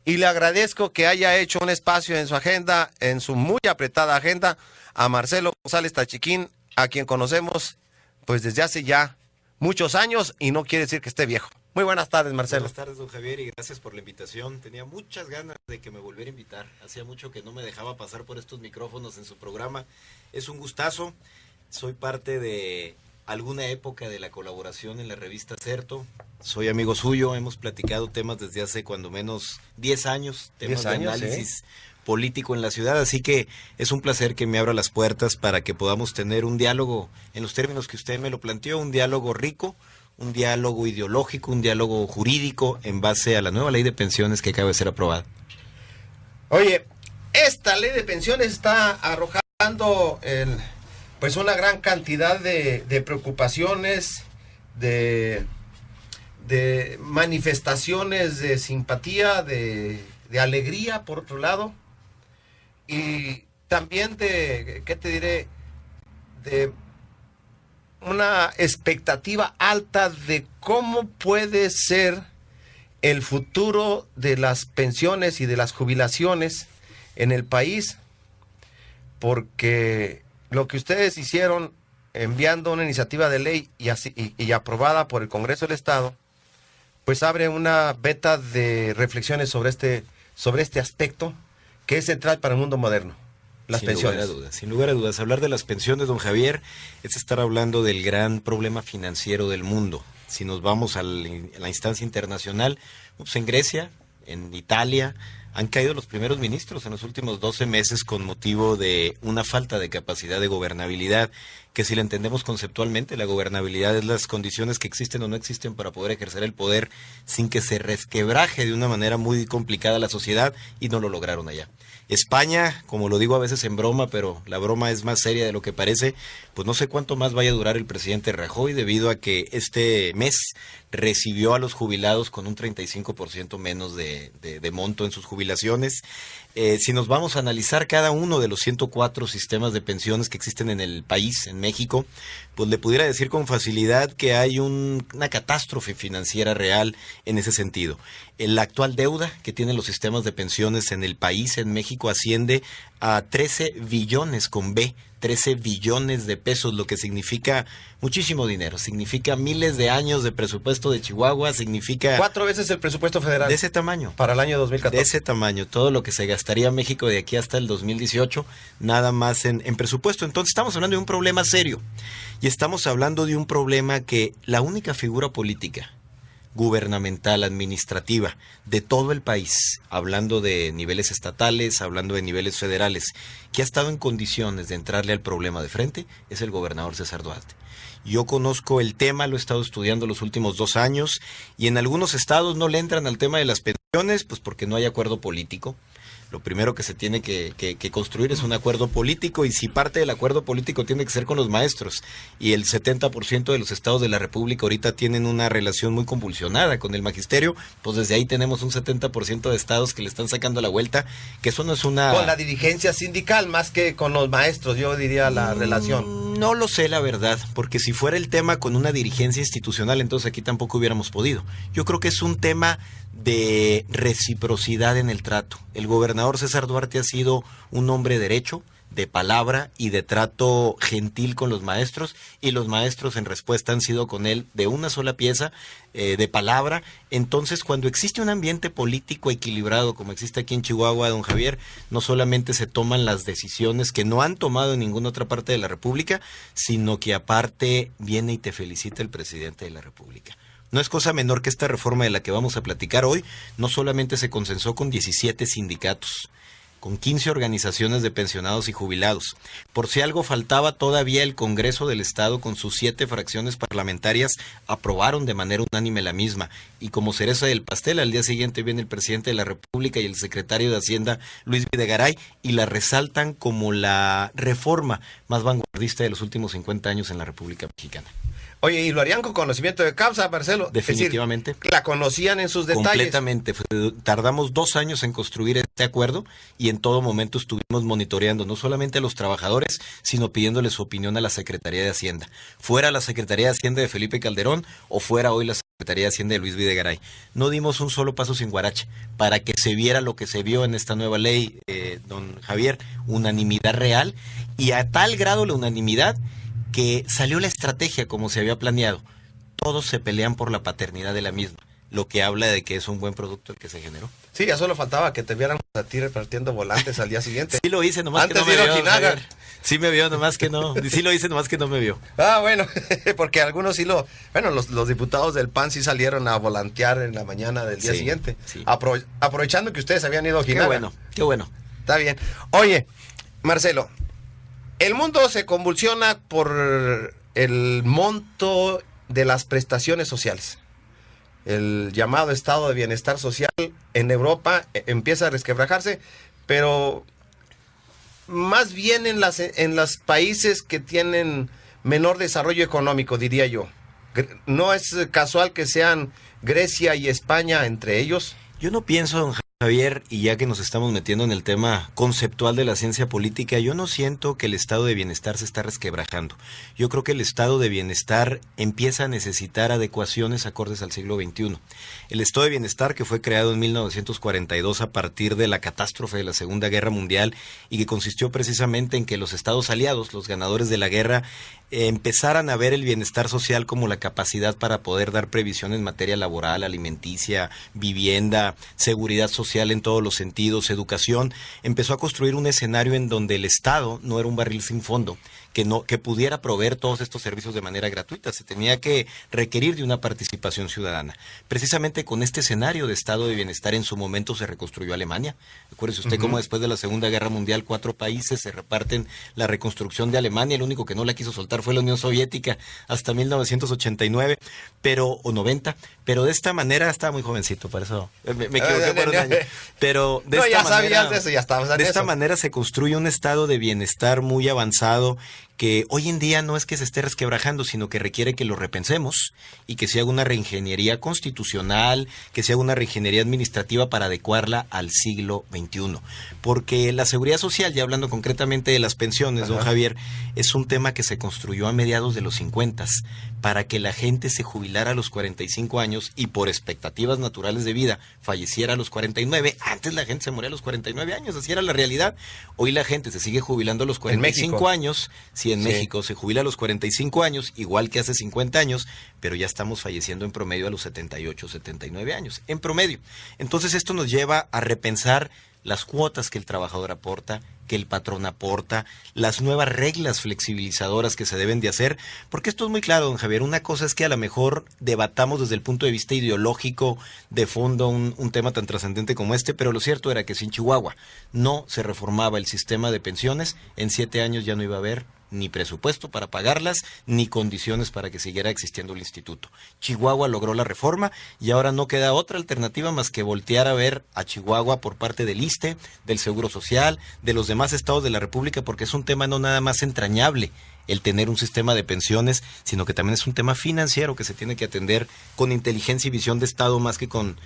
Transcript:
y le agradezco que haya hecho un espacio en su agenda, en su muy apretada agenda, a Marcelo González Tachiquín, a quien conocemos pues desde hace ya muchos años y no quiere decir que esté viejo. Muy buenas tardes, Marcelo. Buenas tardes, don Javier, y gracias por la invitación. Tenía muchas ganas de que me volviera a invitar. Hacía mucho que no me dejaba pasar por estos micrófonos en su programa. Es un gustazo. Soy parte de alguna época de la colaboración en la revista Certo. Soy amigo suyo. Hemos platicado temas desde hace cuando menos 10 años. Temas de análisis político en la ciudad. Así que es un placer que me abra las puertas para que podamos tener un diálogo en los términos que usted me lo planteó. Un diálogo rico, un diálogo ideológico, un diálogo jurídico en base a la nueva ley de pensiones que acaba de ser aprobada. Oye, esta ley de pensiones está arrojando pues una gran cantidad de preocupaciones, de manifestaciones de simpatía, de alegría, por otro lado, y también ¿qué te diré? De una expectativa alta de cómo puede ser el futuro de las pensiones y de las jubilaciones en el país, porque lo que ustedes hicieron enviando una iniciativa de ley y aprobada por el Congreso del Estado, pues abre una veta de reflexiones sobre este aspecto que es central para el mundo moderno. Las pensiones. Sin lugar a dudas. Hablar de las pensiones, don Javier, es estar hablando del gran problema financiero del mundo. Si nos vamos a la instancia internacional, pues en Grecia, en Italia, han caído los primeros ministros en los últimos 12 meses con motivo de una falta de capacidad de gobernabilidad, que si la entendemos conceptualmente, la gobernabilidad es las condiciones que existen o no existen para poder ejercer el poder sin que se resquebraje de una manera muy complicada la sociedad, y no lo lograron allá. España, como lo digo a veces en broma, pero la broma es más seria de lo que parece, pues no sé cuánto más vaya a durar el presidente Rajoy, debido a que este mes recibió a los jubilados con un 35% menos de monto en sus jubilaciones. Si nos vamos a analizar cada uno de los 104 sistemas de pensiones que existen en el país, en México, pues le pudiera decir con facilidad que hay una catástrofe financiera real en ese sentido. La actual deuda que tienen los sistemas de pensiones en el país, en México, asciende a 13 billones con B, 13 billones de pesos, lo que significa muchísimo dinero, significa miles de años de presupuesto de Chihuahua, significa 4 veces el presupuesto federal. De ese tamaño. Para el año 2014. De ese tamaño, todo lo que se gastaría México de aquí hasta el 2018, nada más en presupuesto. Entonces estamos hablando de un problema serio, y estamos hablando de un problema que la única figura política, gubernamental, administrativa, de todo el país, hablando de niveles estatales, hablando de niveles federales, que ha estado en condiciones de entrarle al problema de frente, es el gobernador César Duarte. Yo conozco el tema, lo he estado estudiando los últimos 2 años, y en algunos estados no le entran al tema de las pensiones, pues porque no hay acuerdo político. Lo primero que se tiene que construir es un acuerdo político, y si parte del acuerdo político tiene que ser con los maestros, y el 70% de los estados de la República ahorita tienen una relación muy convulsionada con el magisterio, pues desde ahí tenemos un 70% de estados que le están sacando la vuelta, que eso no es una... Con la dirigencia sindical más que con los maestros, yo diría la relación. No lo sé, la verdad, porque si fuera el tema con una dirigencia institucional, entonces aquí tampoco hubiéramos podido. Yo creo que es un tema de reciprocidad en el trato. El gobernador César Duarte ha sido un hombre derecho, de palabra y de trato gentil con los maestros, y los maestros en respuesta han sido con él de una sola pieza, de palabra. Entonces, cuando existe un ambiente político equilibrado como existe aquí en Chihuahua, don Javier, no solamente se toman las decisiones que no han tomado en ninguna otra parte de la República, sino que aparte viene y te felicita el presidente de la República. No es cosa menor que esta reforma de la que vamos a platicar hoy no solamente se consensó con 17 sindicatos, con 15 organizaciones de pensionados y jubilados. Por si algo faltaba, todavía el Congreso del Estado, con sus 7 fracciones parlamentarias, aprobaron de manera unánime la misma. Y como cereza del pastel, al día siguiente viene el presidente de la República y el secretario de Hacienda, Luis Videgaray, y la resaltan como la reforma más vanguardista de los últimos 50 años en la República Mexicana. Oye, y lo harían con conocimiento de causa, Marcelo. Definitivamente. Es decir, la conocían en sus detalles. Completamente. Tardamos 2 años en construir este acuerdo, y en todo momento estuvimos monitoreando no solamente a los trabajadores, sino pidiéndole su opinión a la Secretaría de Hacienda. Fuera la Secretaría de Hacienda de Felipe Calderón o fuera hoy la Secretaría de Hacienda de Luis Videgaray. No dimos un solo paso sin guarache para que se viera lo que se vio en esta nueva ley, don Javier, unanimidad real, y a tal grado la unanimidad que salió la estrategia como se había planeado. Todos se pelean por la paternidad de la misma, lo que habla de que es un buen producto el que se generó. Sí, ya solo faltaba que te vieran a ti repartiendo volantes al día siguiente. Sí lo hice, nomás antes que no me vio, Ojinaga. Javier. Sí me vio, nomás que no. Sí lo hice, nomás que no me vio. Ah, bueno, porque algunos sí bueno, los diputados del PAN sí salieron a volantear en la mañana del día siguiente. Sí. Aprovechando que ustedes habían ido a Ojinaga. Qué bueno. Está bien. Oye, Marcelo, el mundo se convulsiona por el monto de las prestaciones sociales. El llamado estado de bienestar social en Europa empieza a resquebrajarse, pero más bien en los países que tienen menor desarrollo económico, diría yo. No es casual que sean Grecia y España entre ellos. Yo no pienso, don Javier, y ya que nos estamos metiendo en el tema conceptual de la ciencia política, yo no siento que el estado de bienestar se está resquebrajando. Yo creo que el estado de bienestar empieza a necesitar adecuaciones acordes al siglo XXI. El estado de bienestar, que fue creado en 1942 a partir de la catástrofe de la Segunda Guerra Mundial y que consistió precisamente en que los estados aliados, los ganadores de la guerra, empezaran a ver el bienestar social como la capacidad para poder dar previsión en materia laboral, alimenticia, vivienda, seguridad social en todos los sentidos, educación. Empezó a construir un escenario en donde el Estado no era un barril sin fondo, que pudiera proveer todos estos servicios de manera gratuita. Se tenía que requerir de una participación ciudadana. Precisamente con este escenario de estado de bienestar en su momento se reconstruyó Alemania. Acuérdese usted cómo después de la Segunda Guerra Mundial 4 países se reparten la reconstrucción de Alemania. El único que no la quiso soltar fue la Unión Soviética hasta 1989 o 90. Pero de esta manera, estaba muy jovencito, por eso me equivoqué por un año. Pero de esta manera, de eso, ya estabas en de esta eso. manera se construye un estado de bienestar muy avanzado que hoy en día no es que se esté resquebrajando, sino que requiere que lo repensemos y que se haga una reingeniería constitucional, que se haga una reingeniería administrativa para adecuarla al siglo XXI. Porque la seguridad social, ya hablando concretamente de las pensiones, don Javier, es un tema que se construyó a mediados de los 50 para que la gente se jubilara a los 45 años y por expectativas naturales de vida falleciera a los 49. Antes la gente se moría a los 49 años, así era la realidad. Hoy la gente se sigue jubilando a los 45 años. Sí, en México se jubila a los 45 años, igual que hace 50 años, pero ya estamos falleciendo en promedio a los 78, 79 años, en promedio. Entonces esto nos lleva a repensar las cuotas que el trabajador aporta, que el patrón aporta, las nuevas reglas flexibilizadoras que se deben de hacer, porque esto es muy claro, don Javier. Una cosa es que a lo mejor debatamos desde el punto de vista ideológico de fondo un tema tan trascendente como este, pero lo cierto era que si en Chihuahua no se reformaba el sistema de pensiones, en 7 años ya no iba a haber ni presupuesto para pagarlas, ni condiciones para que siguiera existiendo el instituto. Chihuahua logró la reforma y ahora no queda otra alternativa más que voltear a ver a Chihuahua por parte del ISSSTE, del Seguro Social, de los demás estados de la República, porque es un tema no nada más entrañable el tener un sistema de pensiones, sino que también es un tema financiero que se tiene que atender con inteligencia y visión de Estado más que con